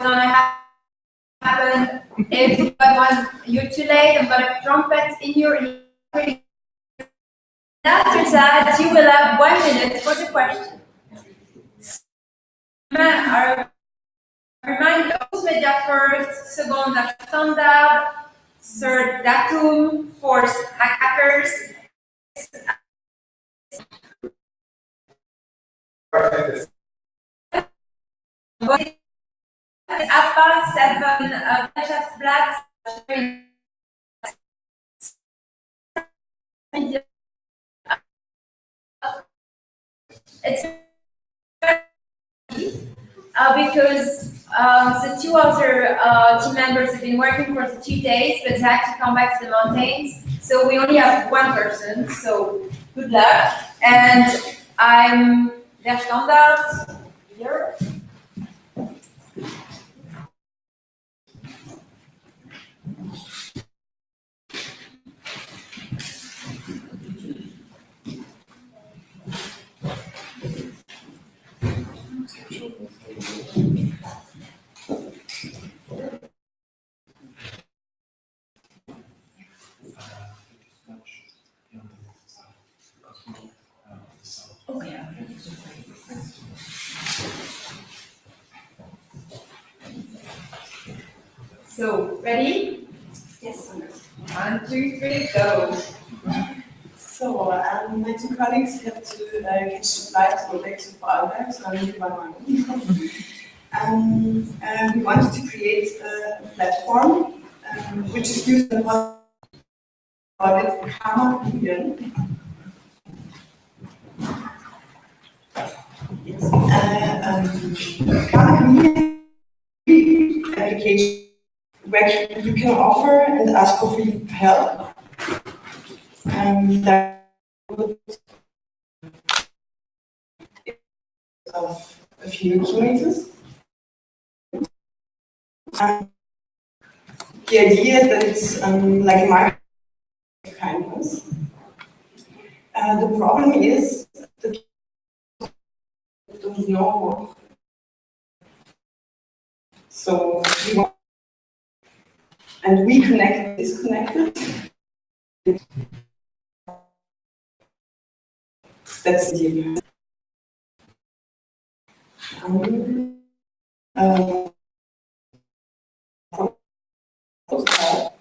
gonna happen if you're too late. I've got a trumpet in your ear. After that, you will have 1 minute for the question. Remind those media first, second standard, third datum, fourth hackers. APA 7 Wirtschaftsblatt. It's because the two other team members have been working for the 2 days, but they had to come back to the mountains. So we only have one person. So good luck. And I'm der Standard here. So, ready? Yes. 1, 2, 3, go. So, my two colleagues have to catch the flight to go back to Vorarlberg, so I'm here by my own. We wanted to create a platform which is used in called Fjum. It's application where you can offer and ask for free help. Of a few kilometers. The idea that it's like a market of kindness. The problem is that people don't know. So we connect disconnected. That's the idea. Okay.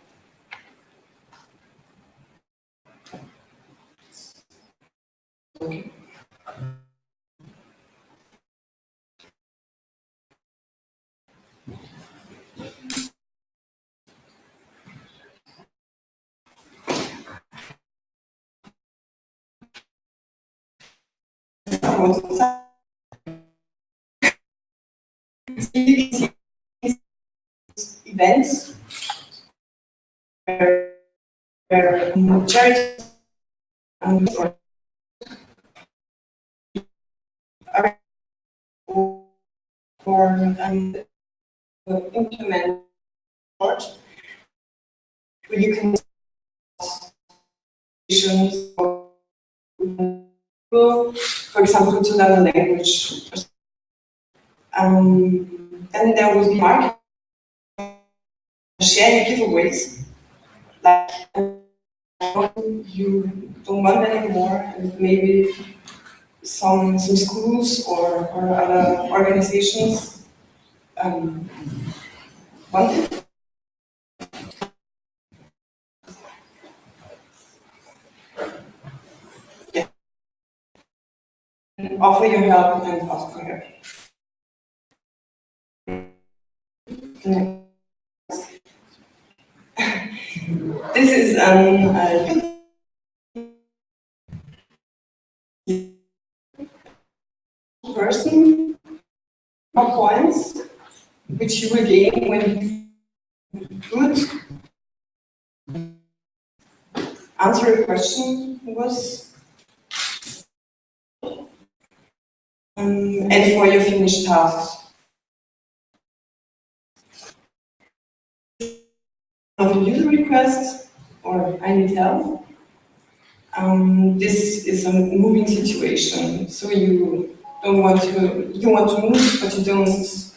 Events where charities or implement where you can for example, to learn a language. Then there will be market sharing giveaways, like you don't want anymore, and maybe some schools or other organizations want it. Yeah. And offer your help and ask for help. This is person points which you will gain when you could answer a question was and for your finished tasks. Of a user request or I need help, this is a moving situation. So you don't want to, you want to move, but you don't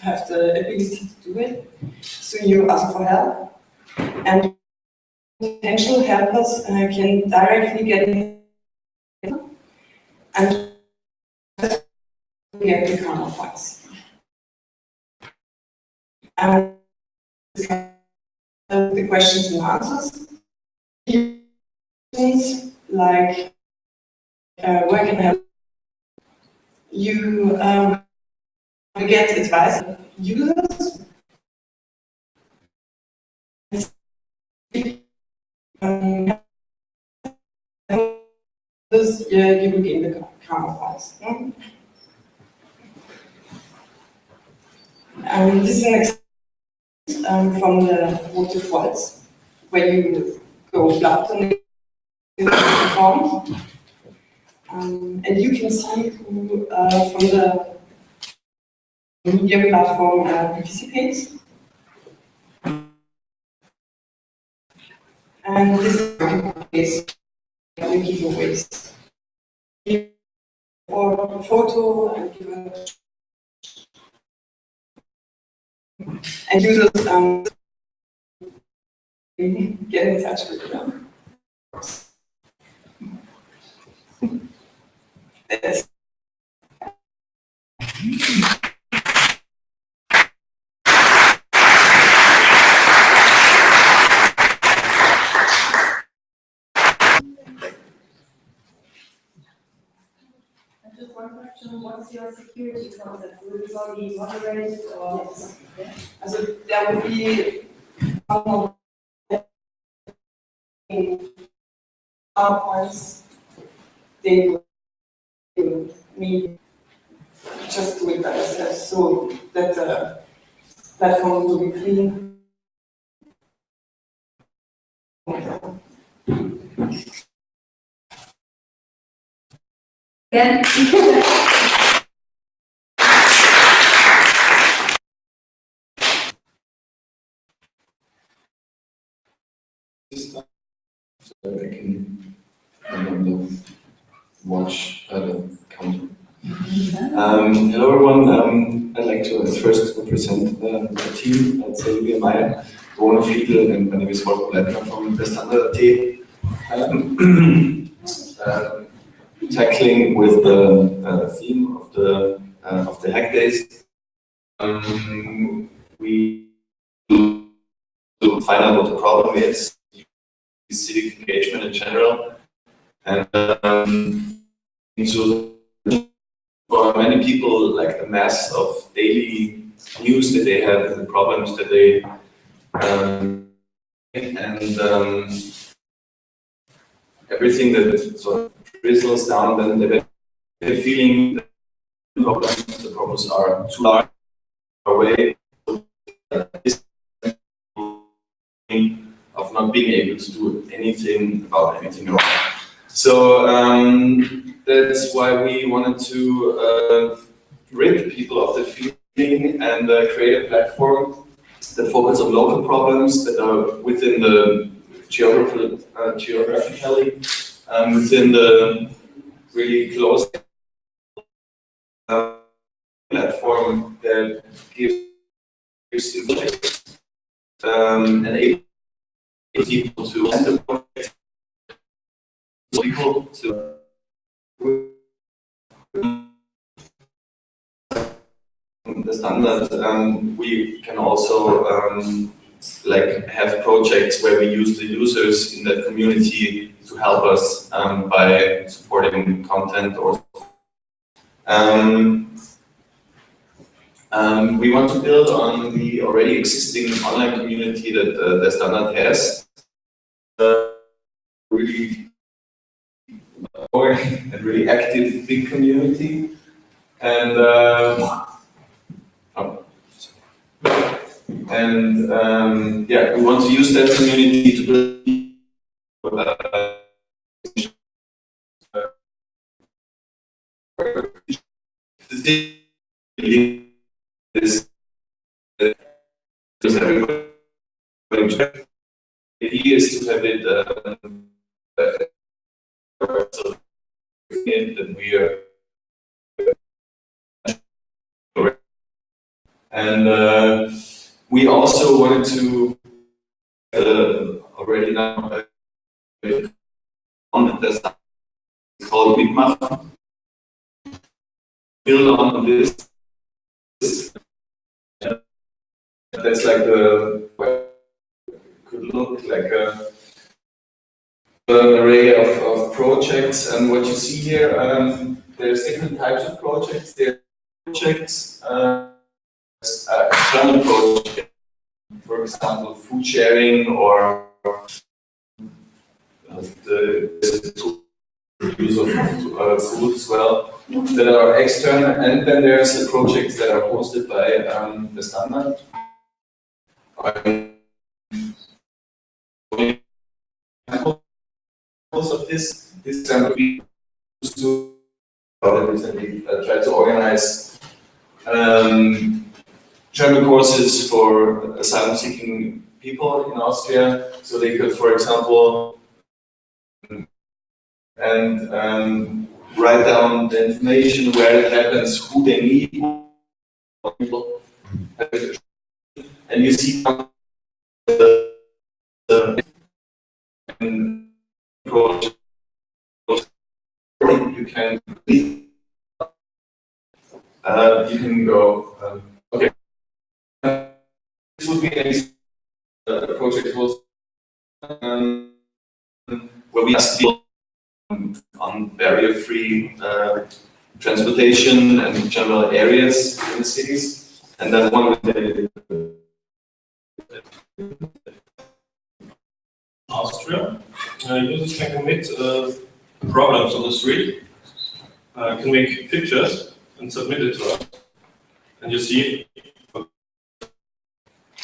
have the ability to do it. So you ask for help, and potential helpers can directly get in and get the karma points. And the questions and answers, like where can I help you get advice from users. You will gain the karma points. This is an example from the waterfalls, where you go flat on the form. And you can see who from the media platform participates. And this is the giveaways. Or a photo and give and users get in touch with them. That's just one question, what's your security concept? Will it all be moderated or? yes. Also, there will be points they will me just do it by yourself so that the platform will be clean. Again. So that I can watch the counter. Hello everyone, I'd like to first present the team at Silvia Meyer, Rona Fiedel, and my name is Volker Leitner from the Standard.at. Tackling with the theme of the Hack Days. We to find out what the problem is, civic engagement in general, and so for many people, like the mass of daily news that they have, the problems that they everything that sort of drizzles down, then they're feeling that the problems are too far away. Of not being able to do anything about anything at all. So that's why we wanted to rid people of the feeling and create a platform that focuses on local problems that are within the geographically within the really close platform that gives enable people to enter people to the standard. We can also like have projects where we use the users in that community to help us by supporting content or we want to build on the already existing online community that the standard has. Really and really active big community, and yeah, we want to use that community to build the thing is everybody. The idea is to have it So that we are, and we also wanted to already now on the test called Mitmachen. Build on this. That's like could look like an array of projects, and what you see here, there's different types of projects. There are projects, external projects, for example, food sharing or the use of food as well, that are external, and then there's the projects that are hosted by the standard. Most of this example we used to recently try to organize German courses for asylum-seeking people in Austria, so they could, for example, and write down the information where it happens, who they meet, people, and you see the approach. You can go. Okay, this would be a project was where we ask people on barrier-free transportation and general areas in the cities, and then one of the Austria, users can commit problems on the street, can make pictures and submit it to us, and you see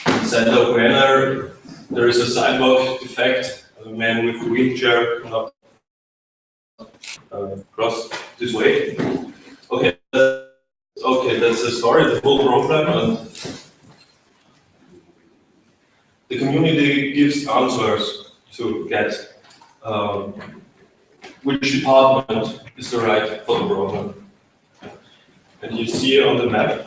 inside of Vienna there is a sidewalk defect, a man with a wheelchair cannot cross this way. Okay, that's the story, the whole problem, and the community gives answers to get which department is the right for the problem. And you see on the map,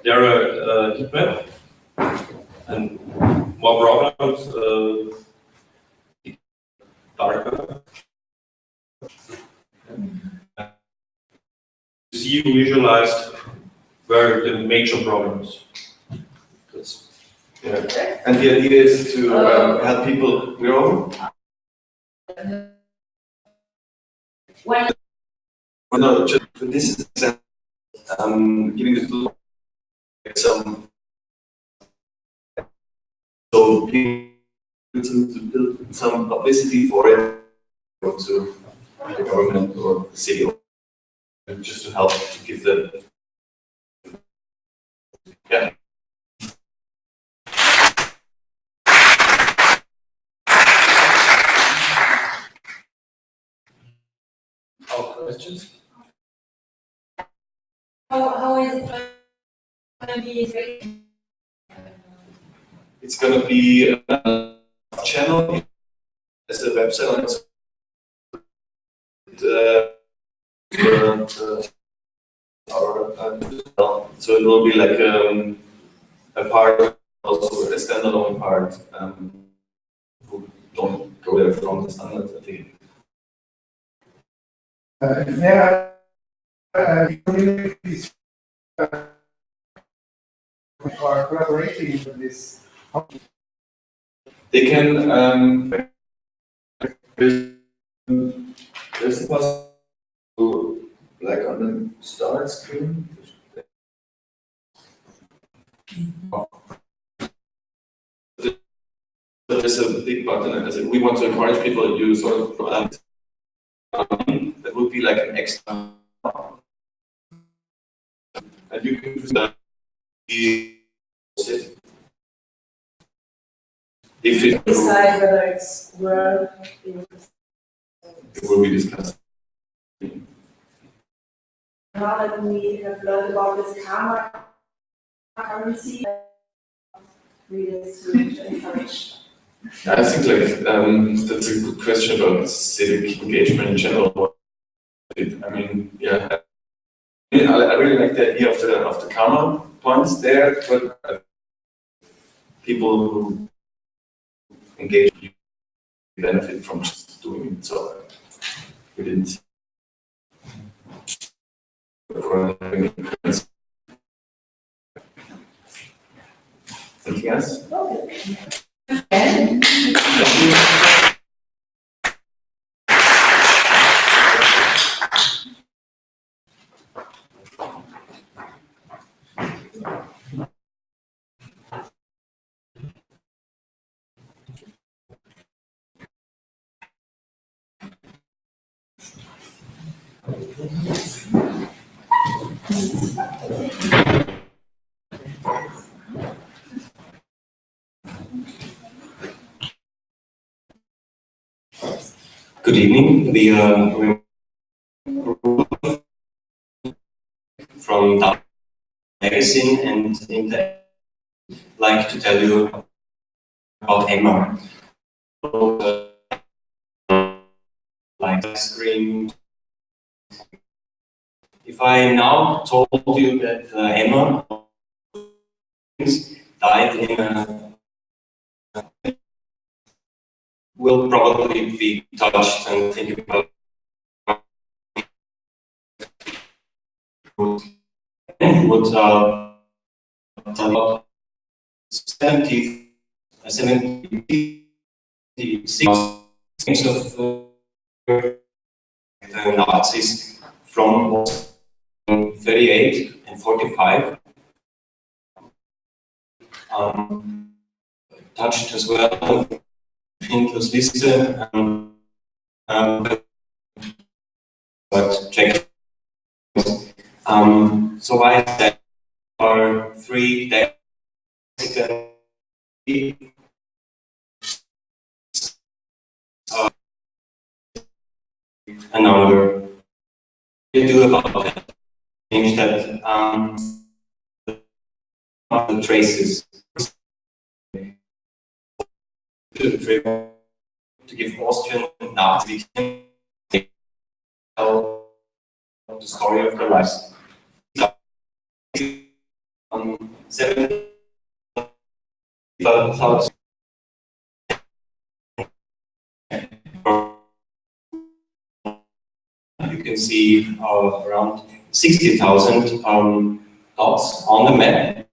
there are heat map, and more problems, darker. You see visualized where the major problems. Yeah. And the idea is to help people grow. No, just this is giving the some so people to build some publicity for it to the government or the city, just to help to give the yeah. Questions? How is it going to be? It's going to be a channel. There's a website on it. So it will be like a part, also a standalone part. Who don't go there from the standard, I think. There are communities are collaborating with this. They can there's a possibility to, like on the start screen. There's a big button, and we want to encourage people to use sort of that would be like an extra, and you can if it decide whether it's worth it will be discussed. Now that we have learned about this karma currency, readers to encourage I think that's a good question about civic engagement in general. I mean, yeah, I really like the idea of the karma points there, but people who engage benefit from just doing it. So we didn't. Anything else? Thank you. Good evening. We from the magazine and like to tell you about Emma. Like screen. If I now told you that Emma died in will probably be touched and think about would tell about 76 of Nazis from 38 and 45. Touched as well Schindler's List, but check. So why is that? Are 3 days a number you do about that? Change that the traces to give Austrian Nazis tell the story of their lives. 7,000 you can see around 60,000 dots on the map.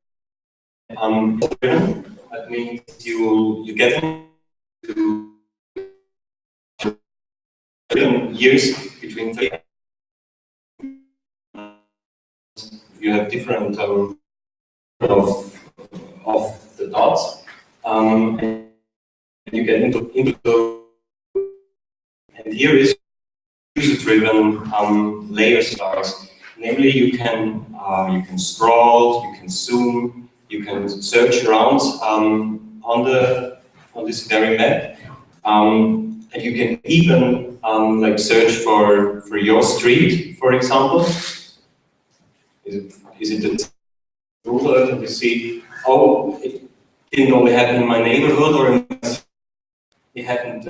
That means you get to years between 3. You have different of the dots, and you get into and here is user-driven layer stars. Namely, you can scroll, you can zoom, you can search around on this very map, and you can even like search for your street, for example. Is it the ruler? And you see, oh, it didn't only happen in my neighborhood, or it happened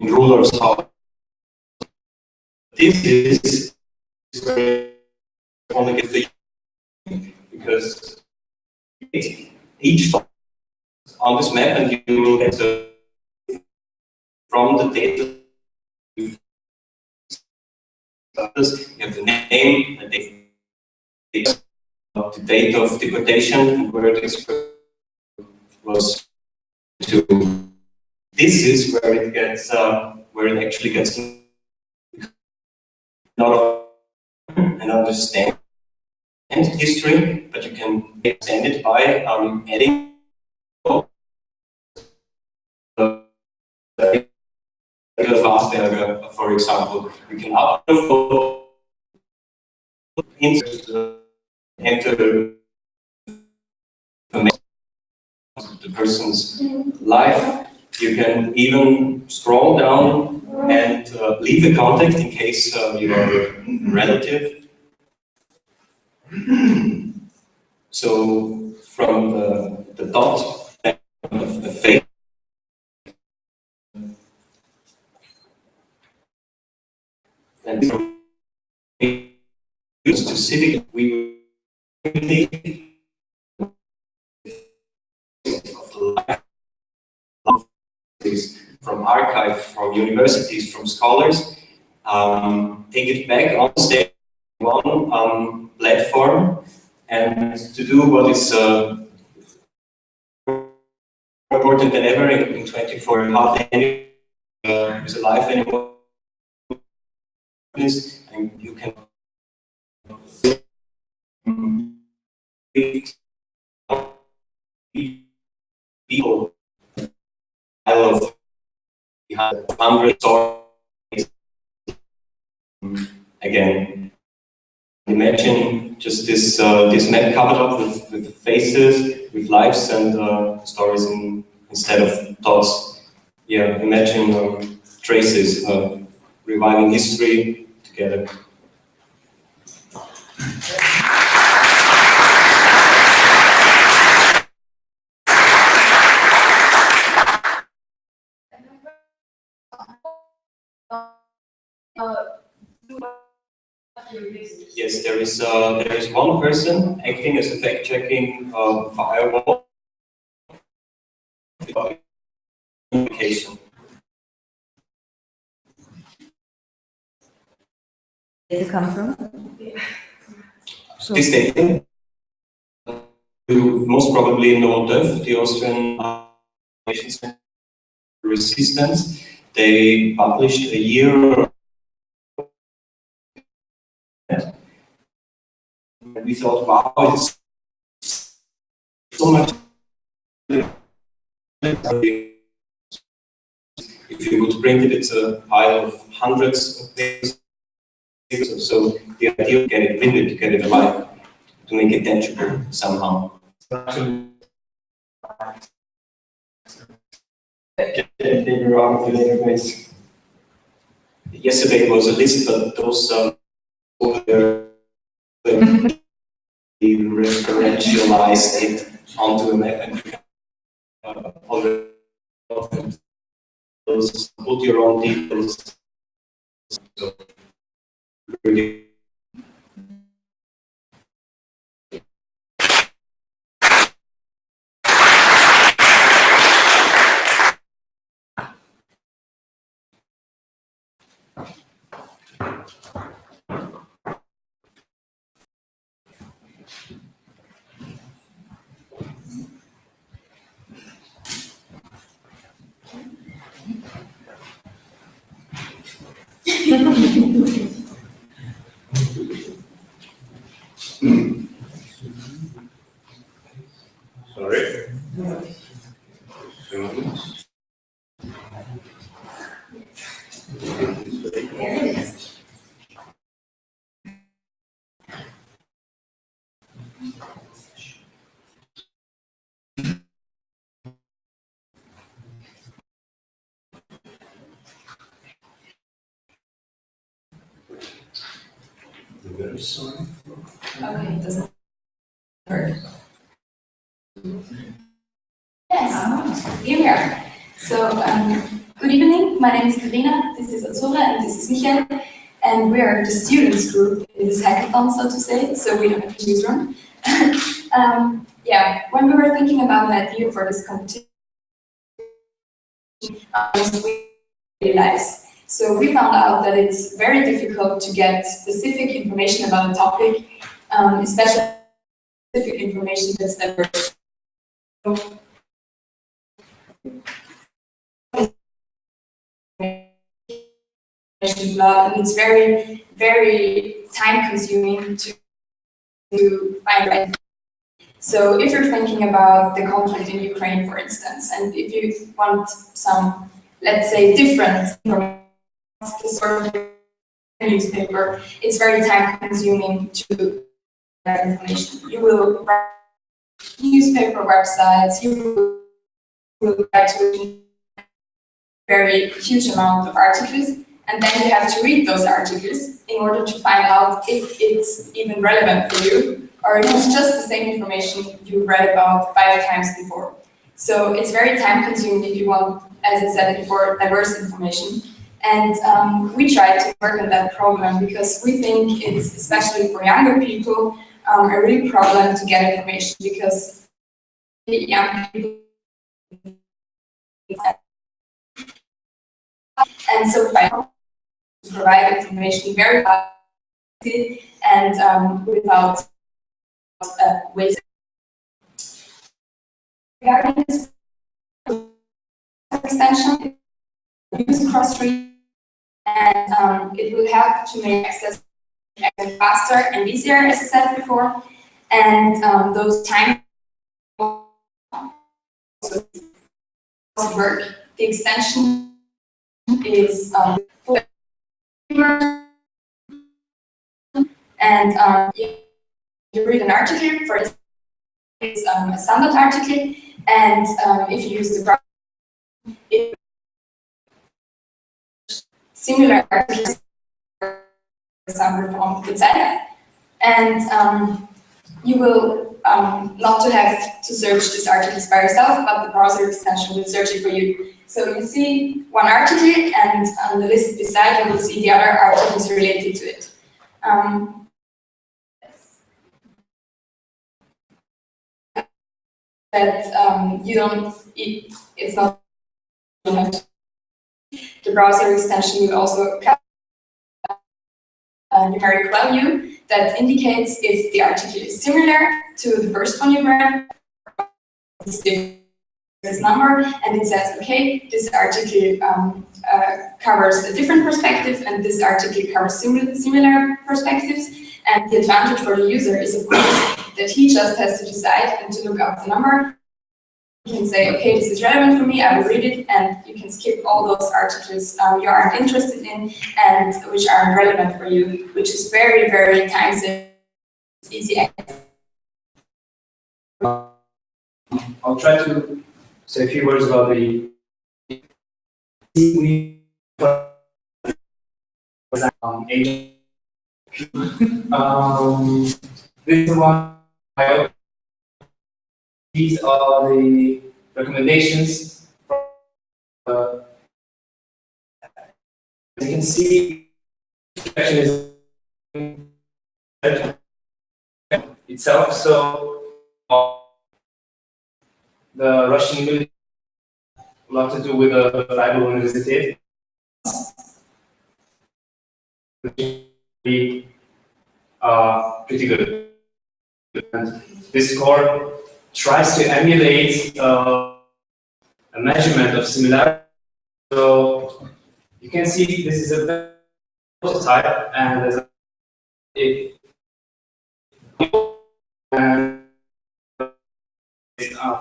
in ruler's house. This is where you only get the because each on this map, and you will get from the data. You have the name, the date of deportation, and where this was to. This is where it gets, where it actually gets not and understand history, but you can extend it by adding Asperger, for example. You can upload enter the person's life. You can even scroll down and leave a contact in case you are a relative. So from the dot on the And used to civic, we from archive, from universities, from scholars, take it back on stage, one platform, and to do what is important than ever in 24. Hardly any is alive anymore, and you can people of 100 stories. Again, imagine just this map covered up with faces, with lives and stories instead of thoughts. Yeah, imagine traces, reviving history together. Yes, there is one person acting as a fact-checking firewall. Communication. Did it come from? So, This data, you most probably know DEF, the Austrian resistance. They published a year. And we thought, wow, it's so much. If you would print it, it's a pile of hundreds of pages. So the idea to get it vivid, to get it alive, to make it tangible somehow. Yesterday was a list, but those over there, we referentialized it onto a map and already put your own details. So, really. Sorry. Very sorry. Okay, it doesn't work. Yes, here. So, good evening. My name is Karina. This is Azura, and this is Michael. And we are the students group in this hackathon, so to say. So we have a newsroom. Yeah, when we were thinking about an idea for this competition, we realized. So we found out that it's very difficult to get specific information about a topic, especially specific information that's diverse. And it's very, very time consuming to find right. So if you're thinking about the conflict in Ukraine, for instance, and if you want some, let's say, different information, the sort of newspaper, it's very time consuming to get information. You will write newspaper websites, you will write to a very huge amount of articles, and then you have to read those articles in order to find out if it's even relevant for you, or if it's just the same information you read about 5 times before. So it's very time consuming if you want, as I said before, diverse information. And we try to work on that problem because we think it's, especially for younger people, a real problem to get information because young people. And so by provide information very fast and without waste. Regarding this extension, use cross-read, and it will help to make access faster and easier, as I said before, and those time work. The extension is and you read an article, for instance, it's a standard article, and if you use the browser, it similar articles, for example, from the site, and you will not to have to search these articles by yourself, but the browser extension will search it for you. So you see one article, and on the list beside you will see the other articles related to it. That you don't, it's not, the browser extension will also have a numeric value that indicates if the article is similar to the first one you read, this number, and it says, okay, this article covers a different perspective, and this article covers similar perspectives. And the advantage for the user is, of course, that he just has to decide and to look up the number. You can say, okay, this is relevant for me, I will read it, and you can skip all those articles you aren't interested in and which aren't relevant for you, which is very, very time-saving, easy access. I'll try to say a few words about the agent. This one, these are the recommendations. As you can see, is itself. So the Russian military a lot to do with the Bible University. Pretty good. And this score tries to emulate a measurement of similarity. So you can see this is a prototype, and there's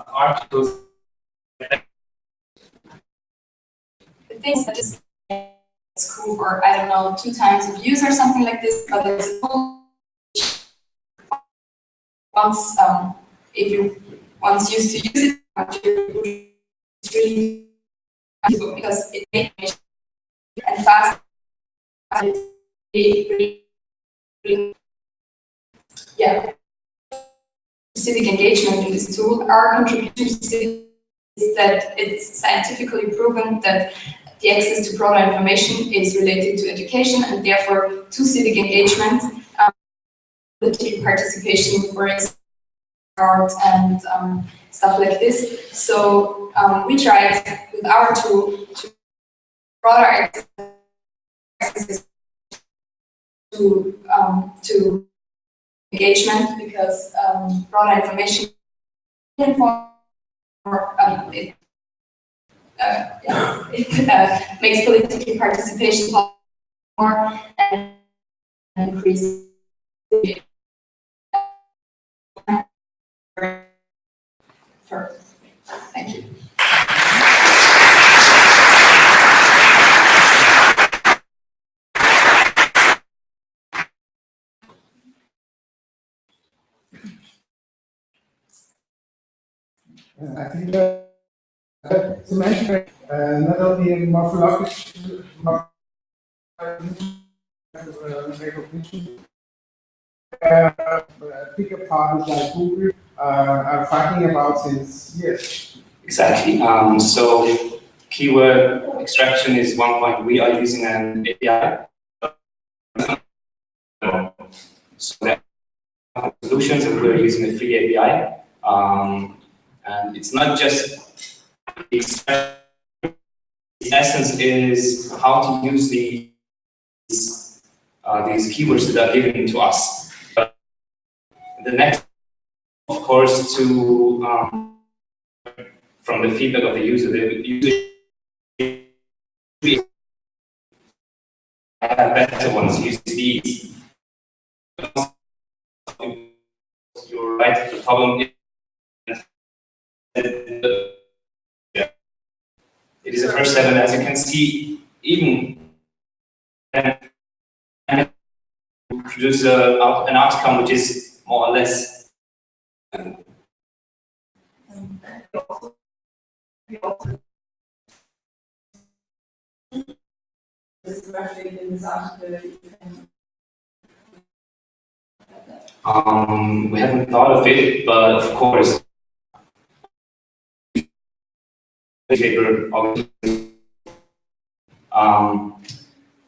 articles. The things that is cool for, I don't know, 2 times of use or something like this, but it's once if you once used to use it, it's really useful because it makes it and fast. Yeah. Civic engagement in this tool. Our contribution is that it's scientifically proven that the access to broader information is related to education and therefore to civic engagement, political participation, for example, art and stuff like this. So we tried with our tool to broader access to engagement because broader information it makes political participation more and increase. Thank you. I think to mention not only morphological recognition, a bigger part is like Google are talking about since years. Exactly. So keyword extraction is one point. We are using an API. So there are solutions, and we're using a free API. And it's not just extraction. The essence is how to use these keywords that are given to us. But the next, of course, to from the feedback of the user, have better ones. Use these. You're right. The problem is it is the first step, and as you can see, even produce an outcome which is more or less. We haven't thought of it, but of course,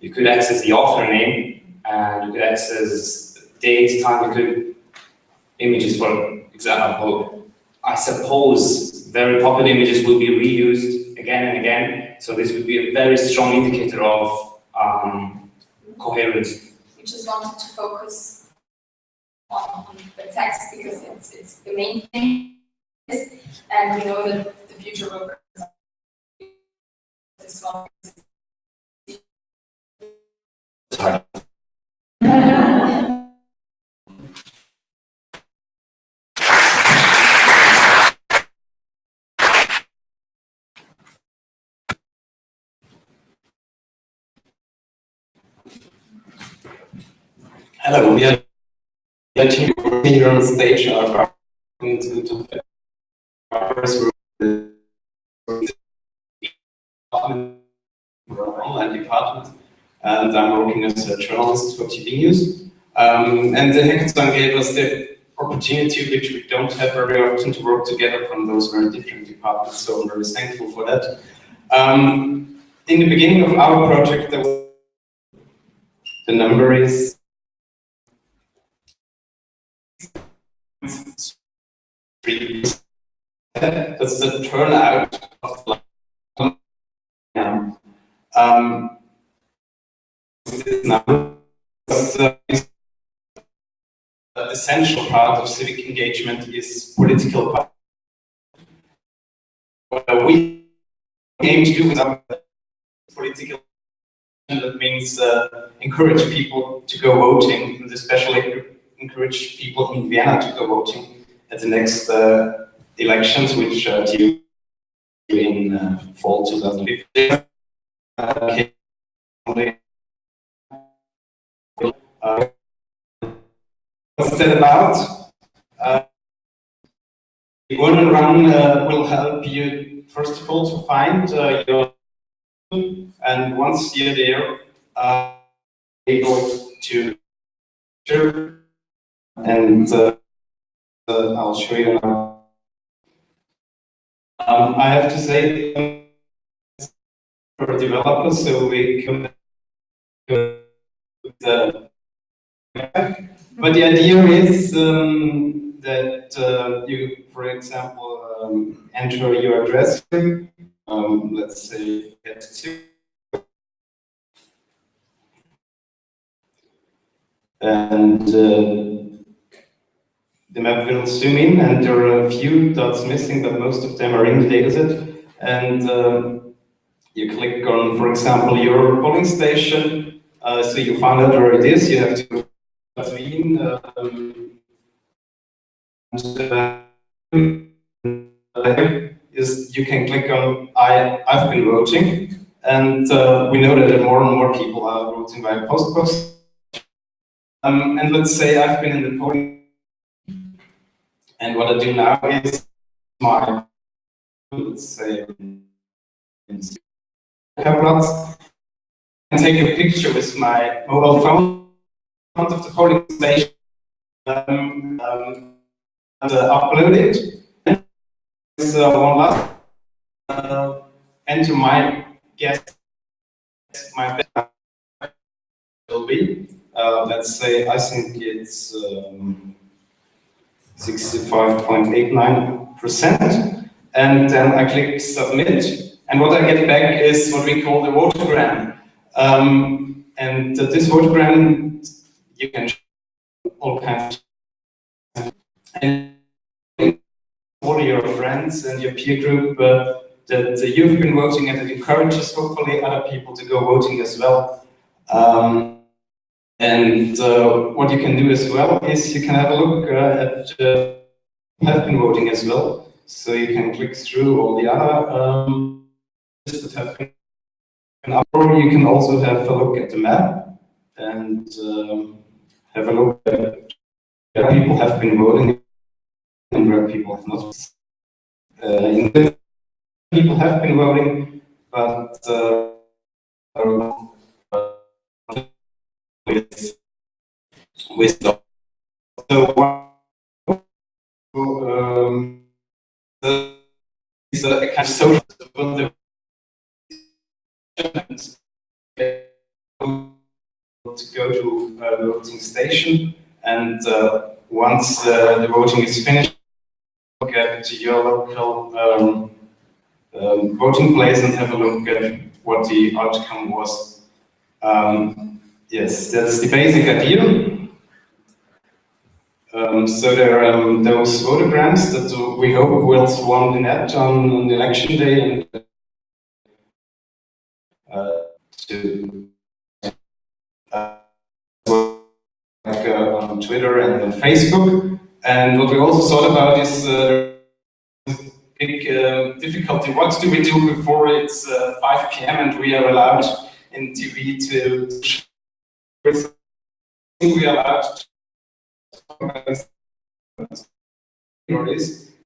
you could access the author name, and you could access date, time. You could images, for example. I suppose very popular images will be reused again and again. So this would be a very strong indicator of coherence. We just wanted to focus on the text because it's the main thing, and we know that the future will this one. Hello, we are here on stage. Our online department, and I'm working as a journalist for TV News. And the hackathon gave us the opportunity, which we don't have very often, to work together from those very different departments. So I'm very thankful for that. In the beginning of our project, there was the number is 3%. That's the turnout of the this number is the essential part of civic engagement is political party. What we aim to do with our political, that means encourage people to go voting, and especially encourage people in Vienna to go voting at the next elections, which are due in fall 2015. What's that about? The Urban Run will help you, first of all, to find your, and once you're there, able to and I'll show you now. I have to say, for developers, so we can but the idea is that you, for example, enter your address. Let's say get to, and the map will zoom in, and there are a few dots missing, but most of them are in the dataset. And you click on, for example, your polling station. So you found out where it is. You have to go to Wien. You can click on I've been voting, and we know that more and more people are voting by postbox. And let's say I've been in the polling, and what I do now is let's say and take a picture with my mobile phone in front of the polling station, and upload it. One last and to my guess, my best will be, let's say, I think it's 65.89%, and then I click submit, and what I get back is what we call the votogram. And this votogram, you can show all kinds of, and all your friends and your peer group that you've been voting, and it encourages hopefully other people to go voting as well. And what you can do as well is you can have a look at have been voting as well. So you can click through all the other that have been, or you can also have a look at the map and have a look at where people have been voting and where people have not. People have been voting, but with the is a kind of social to go to a voting station, and once the voting is finished, get to your local voting place and have a look at what the outcome was. Yes, that's the basic idea. So there are those photograms that we hope will swarm the net on the election day, and on Twitter and on Facebook. And what we also thought about is big difficulty. What do we do before it's 5 p.m. and we are allowed in TV to we are allowed to talk about this,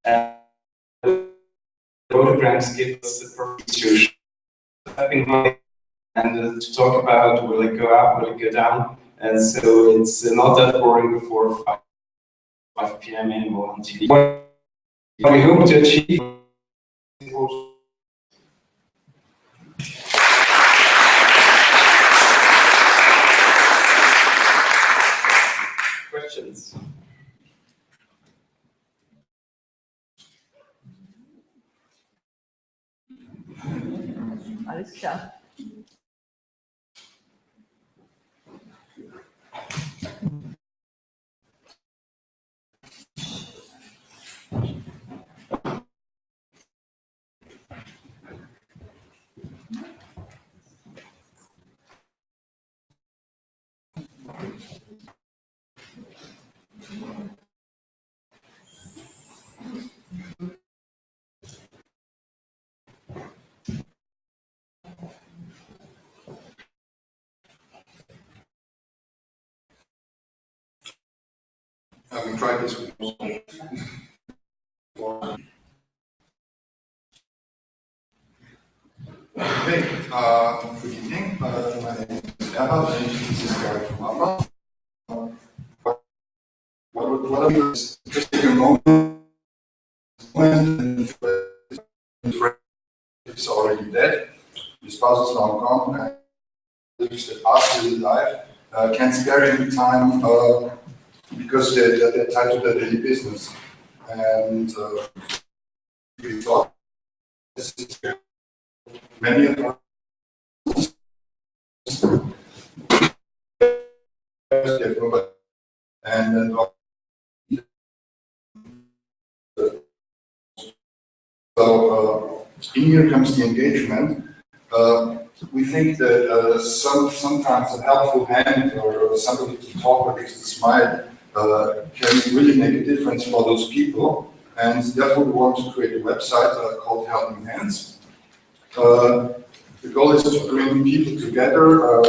and photograms give us the perfect solution. And to talk about will it go up, will it go down, and so it's not that boring before 5 p.m. anymore on TV. What we hope to achieve. Questions? Alles klar. We tried this before. Okay, good evening. My name is Erhard, and this is Gary from ABBA. What are you just take a moment and it's already dead. His spouse is long gone, and lives the past is alive. Can't spare any time because they're tied to their daily business. And we thought this is many of us and then so in here comes the engagement. We think that sometimes a helpful hand or somebody to talk or just to smile can really make a difference for those people, and therefore we want to create a website called Helping Hands. The goal is to bring people together,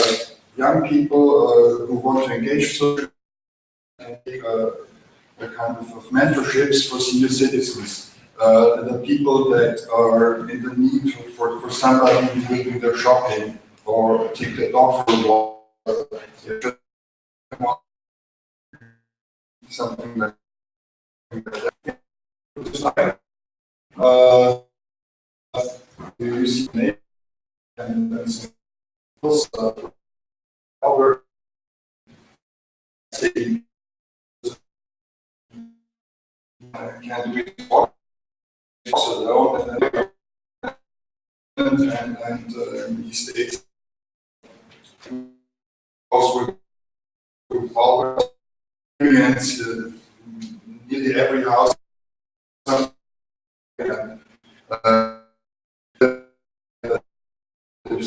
young people who want to engage socially, and a kind of mentorships for senior citizens. The people that are in the need for somebody who will do their shopping or take their dog for a walk. Something like that. You see the name. say can't do it alone, and he states also with all experience, nearly every house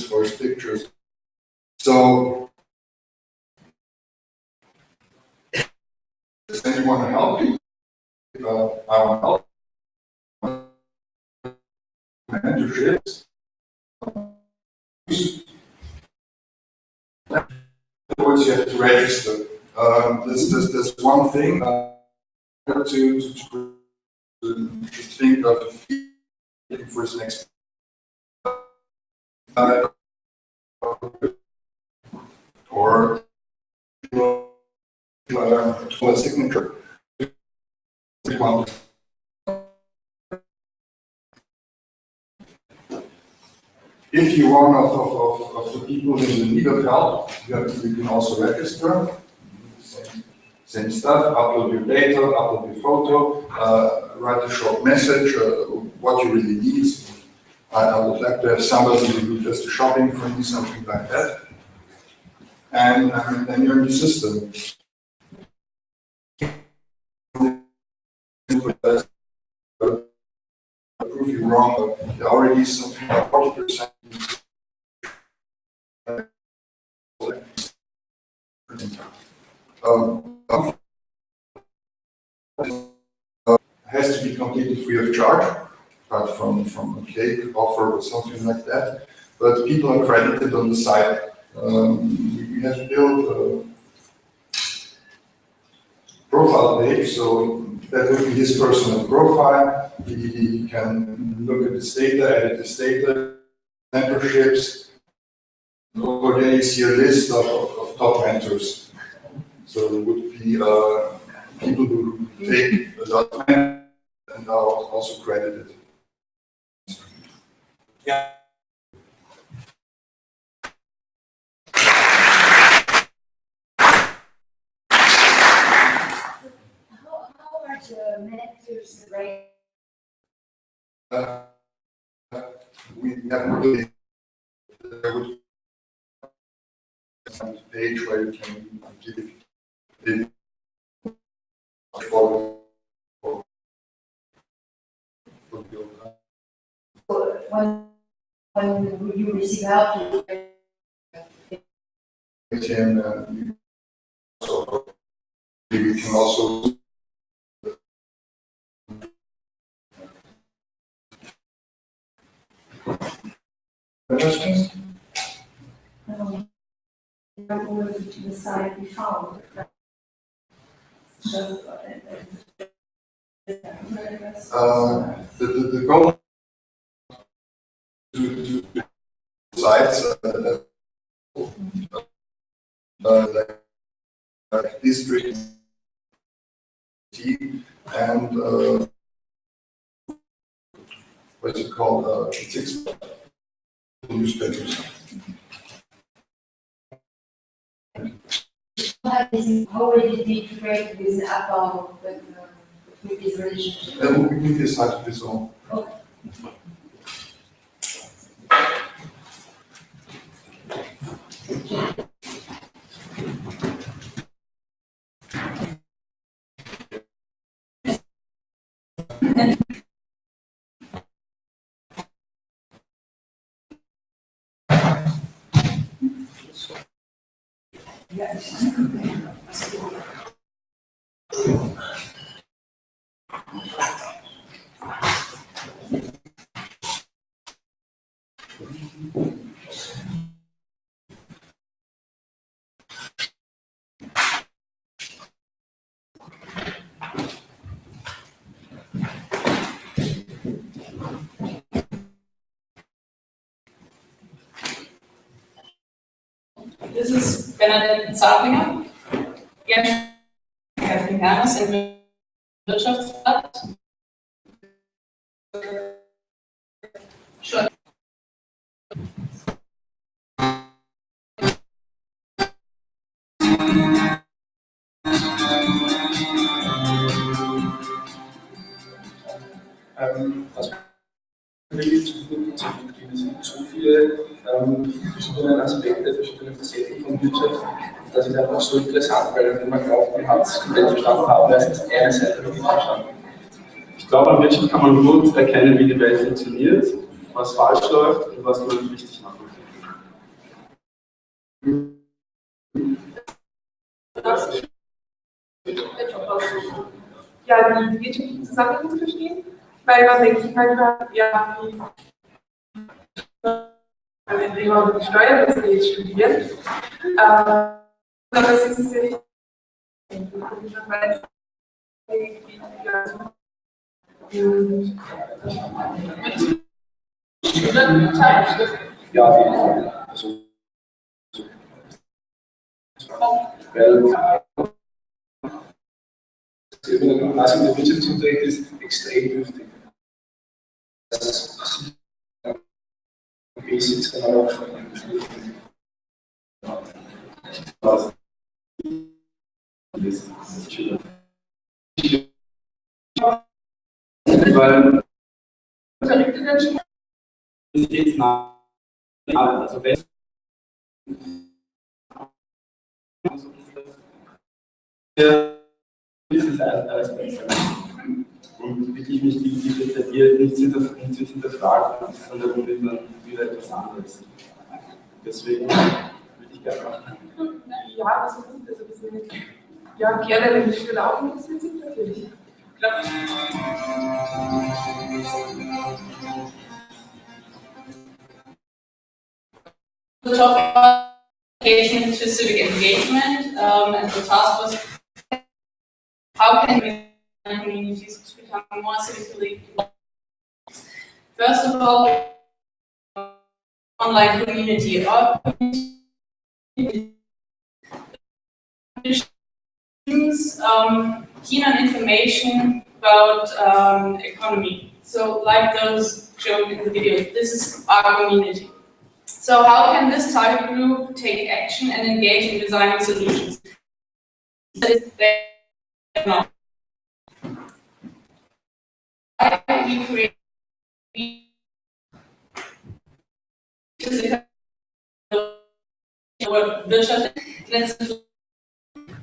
for his pictures. So, does anyone help you? I want help. Mentorships. In other words, you have to register. There's one thing to think of for his next. Or a signature. If you're one of the people in the need of help, you can also register. Same stuff, upload your data, upload your photo, write a short message, what you really need. I would like to have somebody who does the shopping for me, something like that. And then you're in the system. Prove you wrong, but there already is something like 40%. Has to be completely free of charge, apart from a cake offer or something like that. But people are credited on the site. We have built a profile page, so that would be his personal profile. He can look at this data, edit this data, mentorships. Over there you see a list of top mentors. So there would be people who take a lot of time and are also credited. Yeah. How are the mentors rated? We haven't really some page where you can give it for when you receive help, you can also questions? To the site we found. The goal to sites like district and what's it called? It's newspapers. how already did create this account with this relationship? We need this site of its own. Okay. This is Bernadette Zafinger. Jetzt Herr Hermes im Wirtschaftsrat. Schon. Was wirklich zu viele Konzepte gibt. Es gibt zu viele verschiedene Aspekte, verschiedene Facetten von Wirtschaft. Das ist einfach so interessant, weil wenn man glaubt, man hat es komplett verstanden, hat meistens eine Seite wirklich verstanden. Ich glaube, an Wirtschaft kann man gut erkennen, wie die Welt funktioniert, was falsch läuft und was man richtig machen kann. Ja, die wirtschaftlichen Zusammenhänge zu verstehen, weil man denkt sich manchmal, ja, wie indem man die Steuern jetzt studiert. Aber das ist es ja nicht. Ja, auf jeden Fall. Also, weil was in der Wirtschaftsunterricht ist extrem dürftig. Das ist Basics dann auch schon weil es geht nach, also wenn ist alles besser. Und wirklich nicht die detailliert, nichts hinterfragt, sondern dann wieder etwas anderes. Deswegen würde ich gerne machen. Ja, das ist also das sind, ja, gerne, wenn die Schüler auch interessiert sind, natürlich. Klar. The topic education to civic engagement, and the task was how can we communities become more civically involved? First of all, online community. Our community students keen on information about economy. So like those shown in the video, this is our community. So how can this target group take action and engage in designing solutions? We create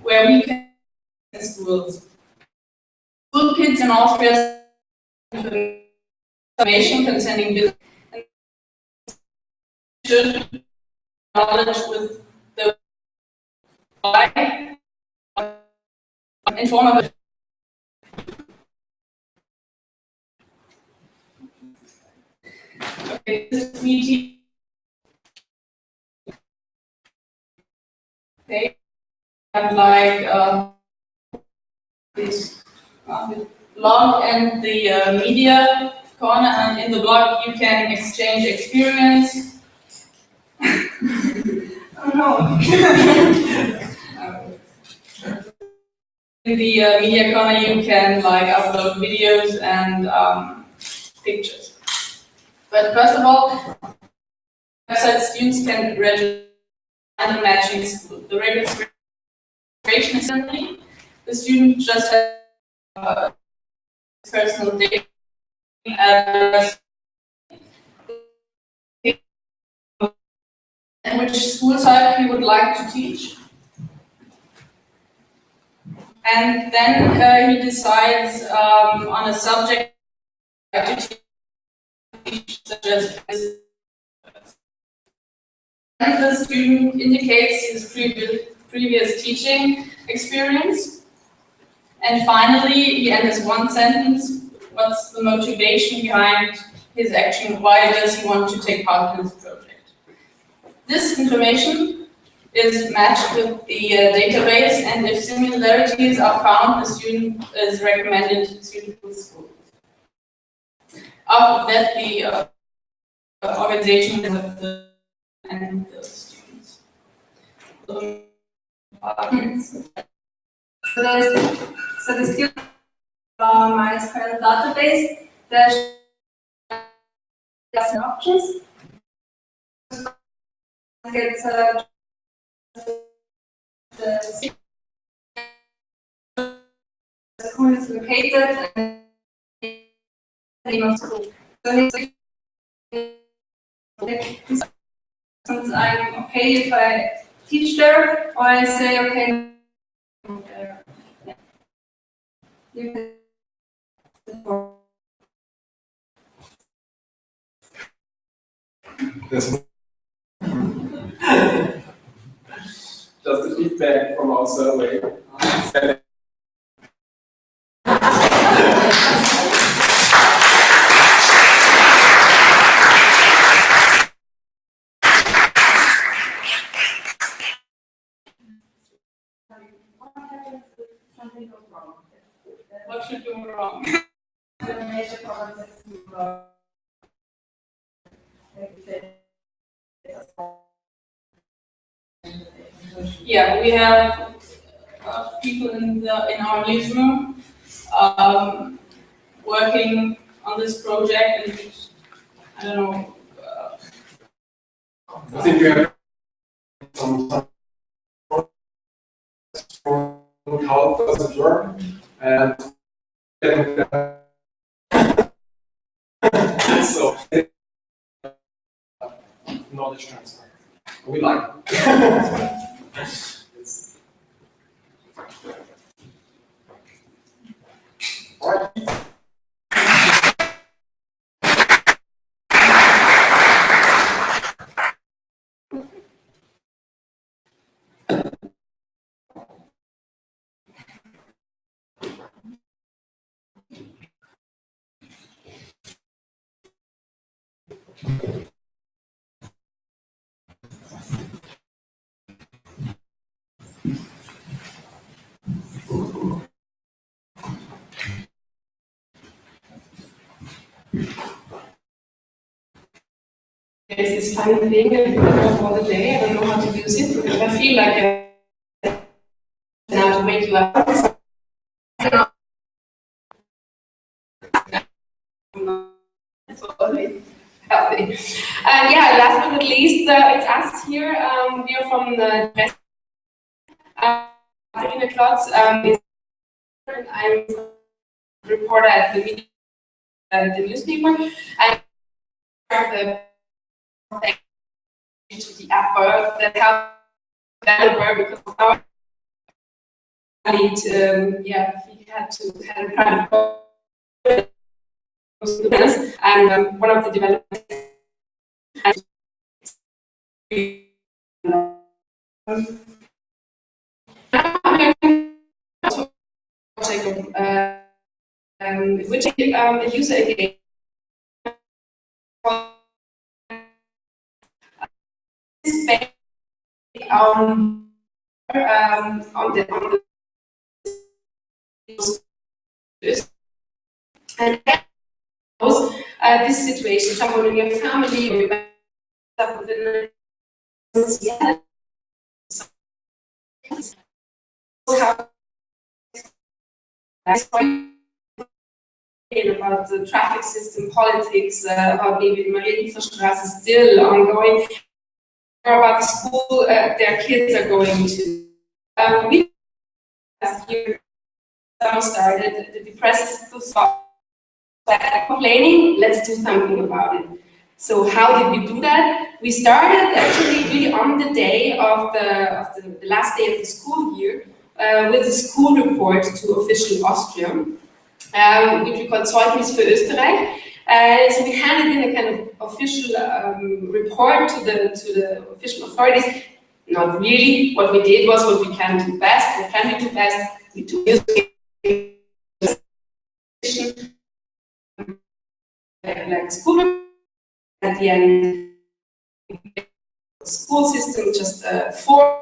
where we can schools. School kids in Austria information concerning business should knowledge with the why inform about this meeting. They have like this blog and the media corner, and in the blog you can exchange experience. Oh no. In the media corner you can like upload videos and pictures. But first of all, website students can register and matching school. The registration is simply the student just has personal data address and which school type he would like to teach. And then he decides on a subject to teach, such as this. And the student indicates his previous teaching experience. And finally, he enters one sentence. What's the motivation behind his action? Why does he want to take part in this project? This information is matched with the database, and if similarities are found, the student is recommended to the school. After that, the organization of the and the students. So the student MySQL database, there's some options. It's the school is located, and name of school. So I'm okay if I teach there, or I say okay. Just the feedback from our survey. What should go wrong? Yeah, we have people in our newsroom working on this project, and I don't know. I think we have some how does it work, and so knowledge transfer. We like. There's this funny thing, I put it up all the day, I don't know how to use it, because I feel like now to wake you up. Healthy. Yeah, last but not least, it's us here. We are from the West. Marina Klotz is I'm a reporter at the newspaper. I have the app that helps developer because of our lead. Yeah, he had a private and one of the developers. Which a user engagement is based on the and this situation, someone in your family or within about the traffic system, politics, about maybe the Marienstraße is still ongoing, or about the school their kids are going to. We last year started the press to stop complaining. Let's do something about it. So how did we do that? We started actually really on the day of the last day of the school year with a school report to official Austria, which we called Zeugnis für Österreich. So we handed in a kind of official report to the official authorities. Not really. What we did was what we can do best. What can we do best? We do like school report. At the end, school system just for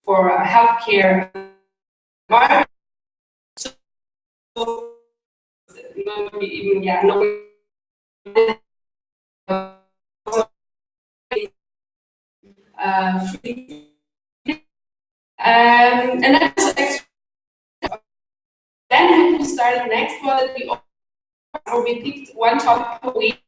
healthcare. Even and then we started the next one that we picked one topic per week.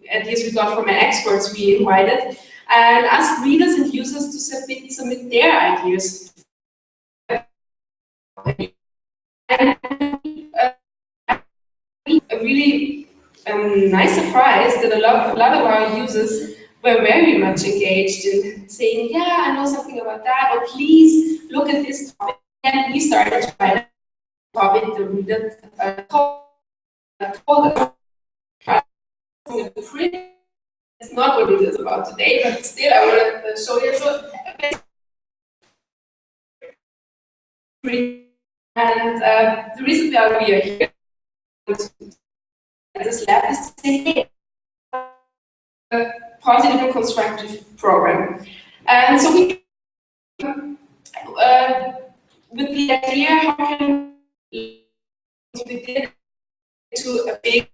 At least we got from experts we invited, and asked readers and users to submit their ideas. And a really nice surprise that a lot of our users were very much engaged in saying, yeah, I know something about that, or please look at this topic. And we started to write a topic that told us it's not what it is about today, but still I want to show you. So, and the reason why we are here at this lab is to say, hey, a positive and constructive program. And so we, with the idea, how can we did to a big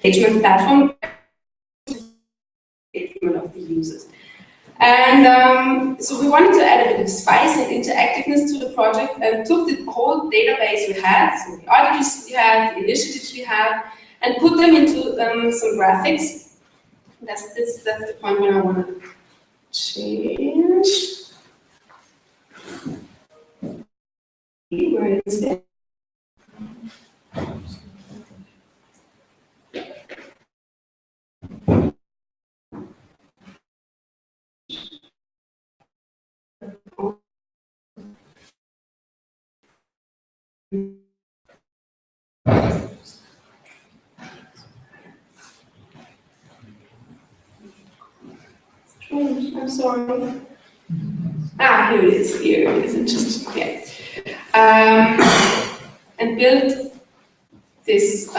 engagement platform of the users. And so we wanted to add a bit of spice and interactiveness to the project and took the whole database we had, so the articles we had, the initiatives we had, and put them into some graphics. That's the point where I want to change. Where is it? I'm sorry. Ah, here it is. Here it is. It just okay. And build this.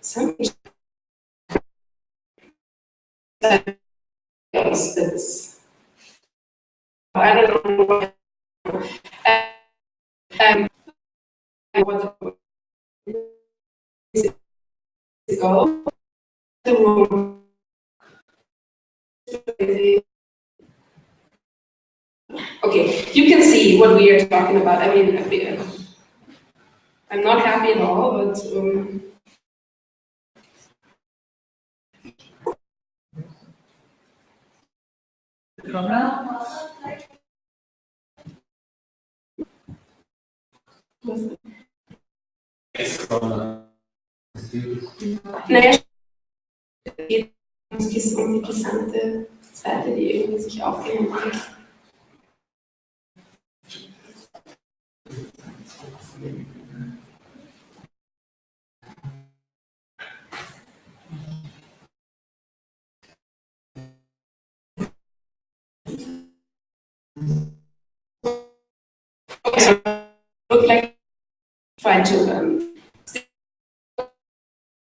Something else that's. I don't know what. What the goal? The room. Okay, you can see what we are talking about. I mean, I'm not happy at all, but naja, es geht um die gesamte Seite, die irgendwie sich aufgehängt hat. Okay, so look like try to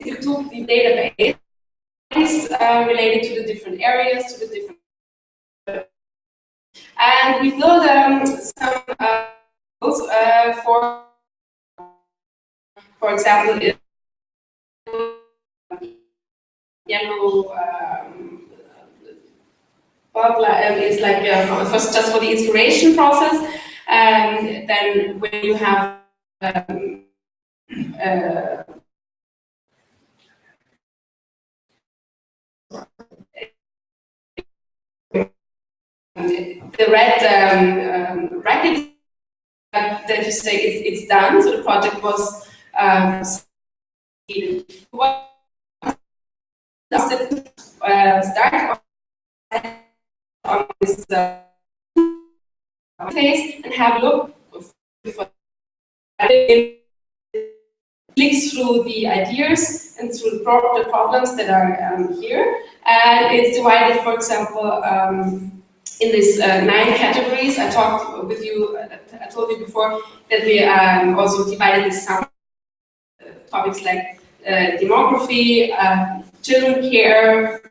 you took the database is related to the different areas, to the different, and we built some for example, yellow is like first just for the inspiration process, and then when you have the red bracket that you say it's done, so the project was start on this phase and have a look. Clicks through the ideas and through the problems that are here, and it's divided, for example, in these 9 categories. I talked with you. I told you before that we also divided these topics like demography, children care,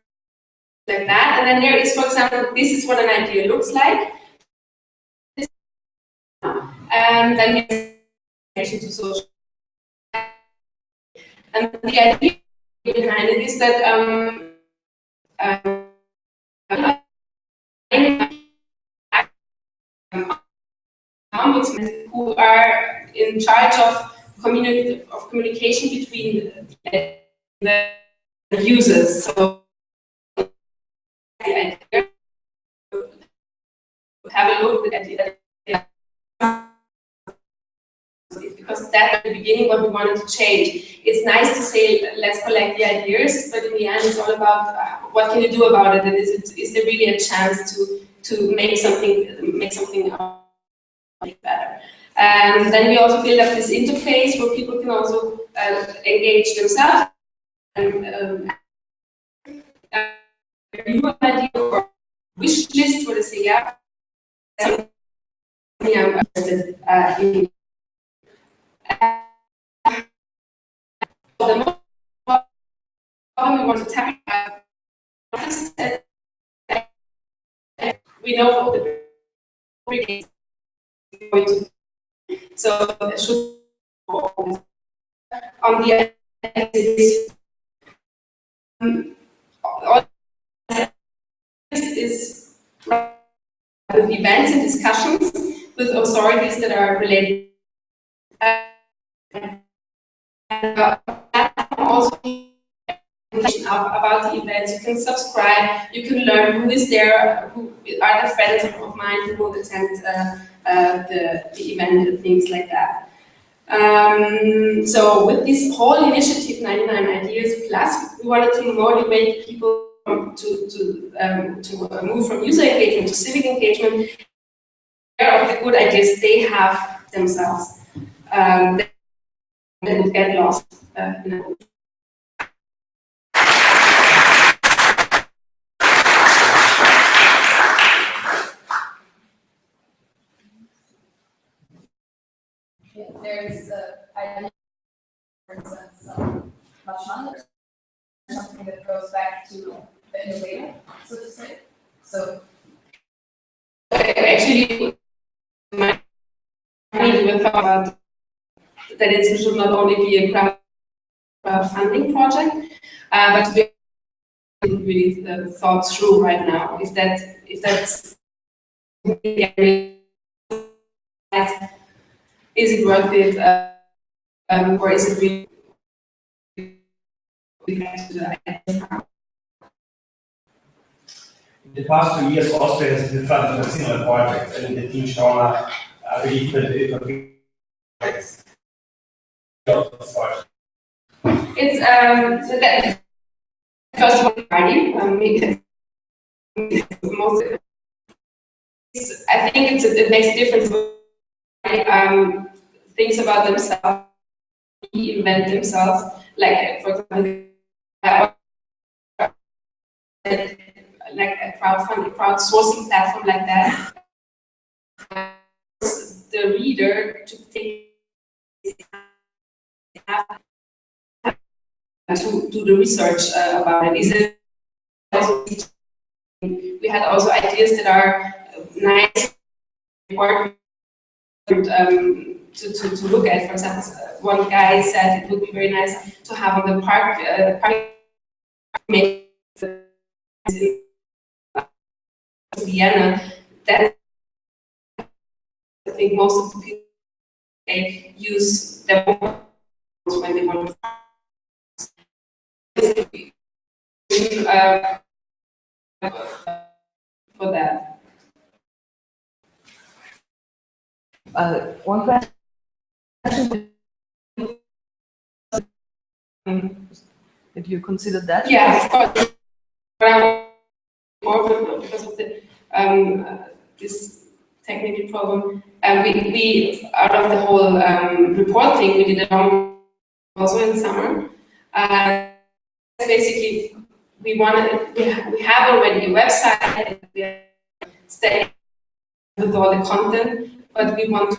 like that. And then there is, for example, this is what an idea looks like. And then there's relation to social. And the idea behind it is that ombudsmen who are in charge of communication between the users. So have a look at the because that's at the beginning what we wanted to change. It's nice to say let's collect the ideas, but in the end it's all about what can you do about it, and is there really a chance to make something better. And then we also build up this interface where people can also engage themselves and new idea or wish list where they say, yeah, something I'm interested in. The problem we want to tackle we know the so should on the all is with events and discussions with authorities that are related. Also about the events, you can subscribe, you can learn who is there, who are the friends of mine who will attend the event and things like that. So with this whole initiative, 99 Ideas Plus, we wanted to motivate people to move from user engagement to civic engagement. Of the good ideas they have themselves, they would get lost. There's for instance, something that goes back to the innovator, so to say. So actually, my with that it should not only be a crowdfunding project, but we really thought through right now if that's is it worth it, or is it really? In the past 2 years, Austria has been funded a similar project, and the team Stormer believe that it will be projects. It's the first one party. I think it makes a difference. Things about themselves, invent themselves, like for example, like a crowdsourcing platform like that. The reader to take to do the research about it. Is it also, we had also ideas that are nice, important to look at. For example, one guy said it would be very nice to have in the park Vienna. That I think most of the people they use their phones when they want to. For that. One question. Have you considered that? Yeah, of course. Because of the this technical problem, we out of the whole report thing, we did it also in summer. Basically, we have already a website. We are staying with all the content, but we want to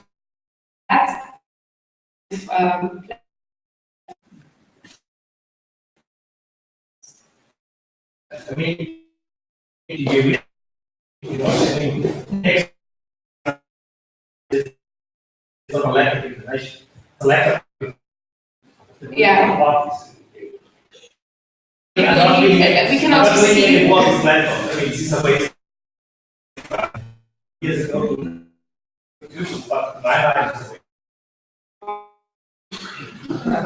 add. I mean, it's not a lack of information, it's a lack of yeah. We can also see. Important platform. I mean, this is a way years ago, but my life is So,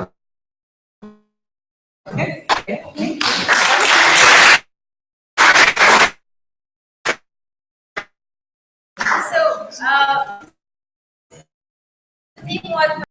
seeing what